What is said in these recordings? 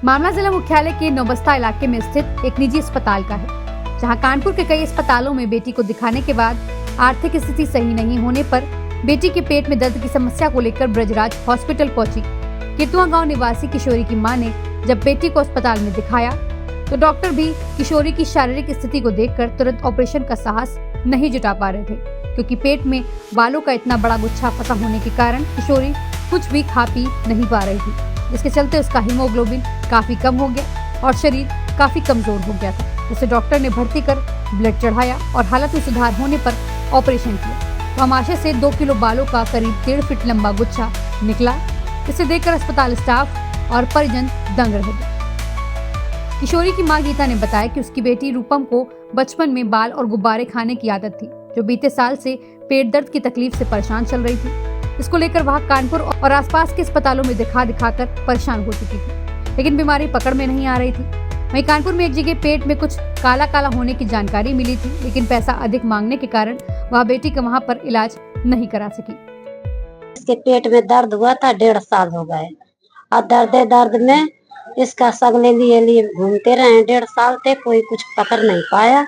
मामला जिला मुख्यालय के नौबस्ता इलाके में स्थित एक निजी अस्पताल का है, जहां कानपुर के कई अस्पतालों में बेटी को दिखाने के बाद आर्थिक स्थिति सही नहीं होने पर बेटी के पेट में दर्द की समस्या को लेकर ब्रजराज हॉस्पिटल पहुंची। केतुआ गांव निवासी किशोरी की मां ने जब बेटी को अस्पताल में दिखाया तो डॉक्टर भी किशोरी की शारीरिक स्थिति को देखकर तुरंत ऑपरेशन का साहस नहीं जुटा पा रहे थे, क्योंकि पेट में बालों का इतना बड़ा गुच्छा फंसा होने के कारण किशोरी कुछ भी खा पी नहीं पा रही थी, जिसके चलते उसका हीमोग्लोबिन काफी कम हो गया और शरीर काफी कमजोर हो गया था, जिसे डॉक्टर ने भर्ती कर ब्लड चढ़ाया और हालत में सुधार होने पर ऑपरेशन किया। तो आमाशय से 2 किलो बालों का करीब 1.5 फीट लंबा गुच्छा निकला। इसे देखकर अस्पताल स्टाफ और परिजन दंग रह गए। किशोरी की मां गीता ने बताया कि उसकी बेटी रूपम को बचपन में बाल और गुब्बारे खाने की आदत थी, जो बीते साल से पेट दर्द की तकलीफ से परेशान चल रही थी। इसको लेकर वह कानपुर और आसपास के अस्पतालों में दिखाकर परेशान हो चुकी थी, लेकिन बीमारी पकड़ में नहीं आ रही थी। वहीं कानपुर में एक जगह पेट में कुछ काला काला होने की जानकारी मिली थी, लेकिन पैसा अधिक मांगने के कारण वह बेटी का वहां पर इलाज नहीं करा सकी। इसके पेट में दर्द हुआ था, 1.5 साल हो गए और दर्द में इसका सगले लिए घूमते रहे। 1.5 साल से कोई कुछ पकड़ नहीं पाया।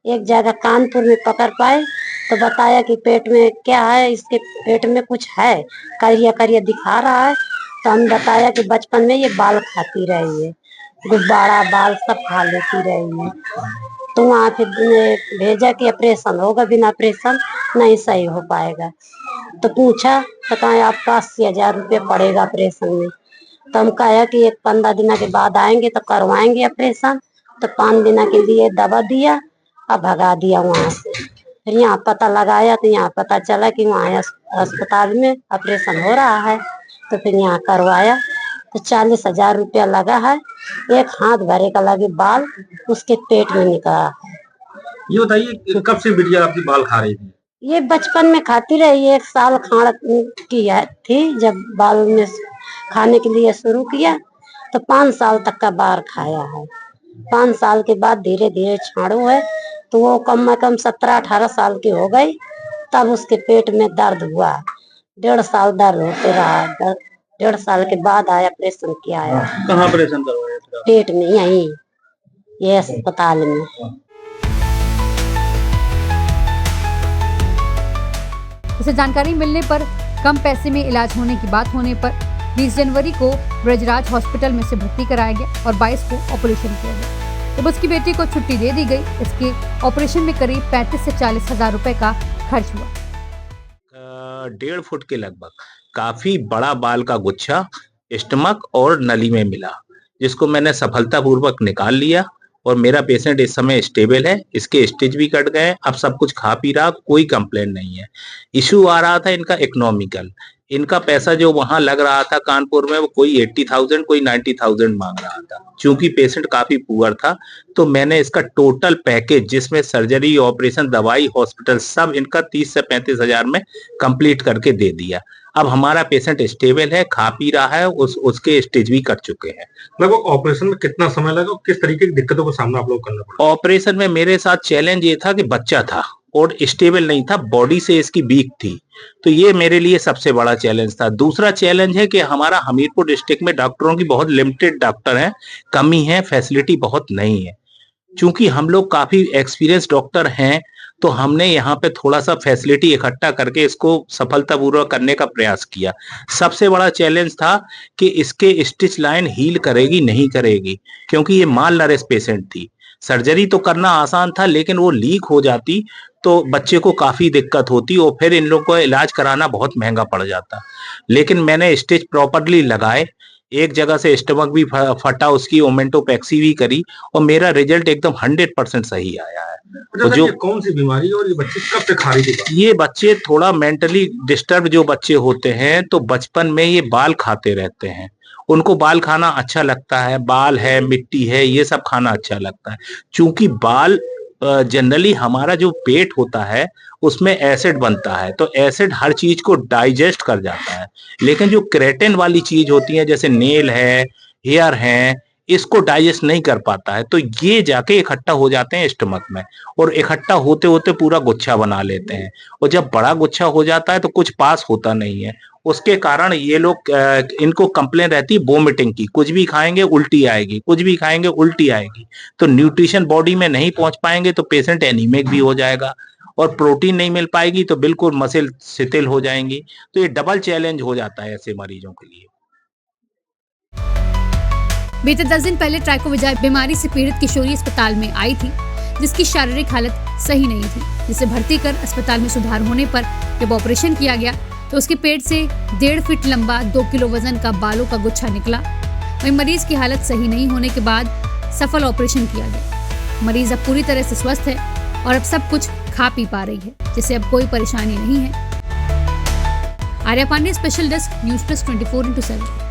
एक जगह कानपुर में पकड़ पाए तो बताया कि पेट में क्या है, इसके पेट में कुछ है, करिया करिया दिखा रहा है। तो हम बताया कि बचपन में ये बाल खाती रही है, गुब्बारा बाल सब खा लेती रही है। तो वहाँ फिर भेजा कि ऑपरेशन होगा, बिना ऑपरेशन नहीं सही हो पाएगा। तो पूछा तो कहा आपका 80,000 रुपये पड़ेगा ऑपरेशन में। तो हम कहा कि 15 दिन के बाद आएंगे तो करवाएंगे ऑपरेशन। तो 5 दिन के लिए दवा दिया और भगा दिया वहाँ से। फिर यहाँ पता लगाया तो यहाँ पता चला कि वहाँ अस्पताल में ऑपरेशन हो रहा है। तो फिर यहाँ करवाया तो 40,000 रुपया लगा है। एक हाथ भरे का लगे बाल उसके पेट में निकला है। ये बताइए कब से बिटिया आपकी बाल खा रही थी? ये बचपन में खाती रही, 1 साल खाने की थी जब बाल में खाने के लिए शुरू किया तो 5 साल तक का बाल खाया है। 5 साल के बाद धीरे धीरे छाड़ू है तो वो कम से कम 17-18 साल की हो गई, तब उसके पेट में दर्द हुआ। 1.5 साल दर्द होते रहा। 1.5 साल के बाद आया ऑपरेशन किया है। कहाँ ऑपरेशन करवाया? पेट में, यहीं ये अस्पताल में। उसे जानकारी मिलने पर कम पैसे में इलाज होने की बात होने पर 20 जनवरी को ब्रजराज हॉस्पिटल में से भर्ती कराया गया और 22 को ऑपरेशन किया गया। जब उसकी बेटी को छुट्टी दे दी गई, इसके ऑपरेशन में करीब 35 से 40 हजार रुपए का खर्च हुआ। 1.5 फुट के लगभग काफी बड़ा बाल का गुच्छा स्टमक और नली में मिला, जिसको मैंने सफलतापूर्वक निकाल लिया और मेरा पेशेंट इस समय स्टेबल है। इसके स्टिच भी कट गए, अब सब कुछ खा पी रहा, कोई कंप्लेंट नहीं है। इशू आ रहा था इनका इकोनॉमिकल। इनका पैसा जो वहां लग रहा था कानपुर में वो कोई 80,000 कोई 90,000 मांग रहा था। चूंकि पेशेंट काफी पुअर था तो मैंने इसका टोटल पैकेज जिसमें सर्जरी, ऑपरेशन, दवाई, हॉस्पिटल सब इनका 30 से 35 हजार में कंप्लीट करके दे दिया। अब हमारा पेशेंट स्टेबल है, खा पी रहा है, उसके स्टेज भी कट चुके हैं। लगभग ऑपरेशन में कितना समय लगा और किस तरीके की दिक्कतों का सामना आप लोग करना पड़ा? ऑपरेशन में मेरे साथ चैलेंज ये था कि बच्चा था और स्टेबल नहीं था, बॉडी से इसकी वीक थी, तो ये मेरे लिए सबसे बड़ा चैलेंज था। दूसरा चैलेंज है कि हमारा हमीरपुर डिस्ट्रिक्ट में डॉक्टरों की बहुत लिमिटेड डॉक्टर हैं, कमी है, फैसिलिटी बहुत नहीं है। चूंकि हम लोग काफी एक्सपीरियंस डॉक्टर हैं तो हमने यहाँ पे थोड़ा सा फैसिलिटी इकट्ठा करके इसको सफलतापूर्वक करने का प्रयास किया। सबसे बड़ा चैलेंज था कि इसके स्टिच लाइन हील करेगी नहीं करेगी, क्योंकि ये माल नरिश पेशेंट थी। सर्जरी तो करना आसान था लेकिन वो लीक हो जाती तो बच्चे को काफी दिक्कत होती और फिर इन लोगों को इलाज कराना बहुत महंगा पड़ जाता। लेकिन मैंने स्टिच प्रॉपरली लगाए, एक जगह से स्टमक भी फटा, उसकी ओमेंटोपेक्सी भी करी और मेरा रिजल्ट एकदम 100% सही आया है। तो जो कौन सी बीमारी और ये बच्चे कब से खा रही थी? ये बच्चे थोड़ा मेंटली डिस्टर्ब जो बच्चे होते हैं तो बचपन में ये बाल खाते रहते हैं। उनको बाल खाना अच्छा लगता है, बाल है, मिट्टी है, ये सब खाना अच्छा लगता है। चूंकि बाल जनरली हमारा जो पेट होता है उसमें एसिड बनता है, तो एसिड हर चीज को डाइजेस्ट कर जाता है। लेकिन जो क्रेटिन वाली चीज होती है जैसे नेल है, हेयर है, इसको डाइजेस्ट नहीं कर पाता है, तो ये जाके इकट्ठा हो जाते हैं स्टमक में और इकट्ठा होते होते पूरा गुच्छा बना लेते हैं। और जब बड़ा गुच्छा हो जाता है तो कुछ पास होता नहीं है उसके कारण ये लोग इनको कंप्लेन रहती है वोमिटिंग की, कुछ भी खाएंगे उल्टी आएगी, कुछ भी खाएंगे उल्टी आएगी। तो न्यूट्रिशन बॉडी में नहीं पहुंच पाएंगे तो पेशेंट एनीमिक भी हो जाएगा, और प्रोटीन नहीं मिल पाएगी तो बिल्कुल मसल शिथिल हो जाएंगी। तो ये डबल चैलेंज हो जाता है ऐसे मरीजों के लिए। बीते 10 दिन पहले ट्राइकोविजा बीमारी से पीड़ित किशोरी अस्पताल में आई थी, जिसकी शारीरिक हालत सही नहीं थी, जिसे भर्ती कर अस्पताल में सुधार होने पर जब ऑपरेशन किया गया तो उसके पेट से 1.5 फीट लंबा 2 किलो वजन का बालों का गुच्छा निकला। वहीं मरीज की हालत सही नहीं होने के बाद सफल ऑपरेशन किया गया। मरीज अब पूरी तरह से स्वस्थ है और अब सब कुछ खा पी पा रही है, जिससे अब कोई परेशानी नहीं है। Arya Pandey, special desk, news plus 24/7।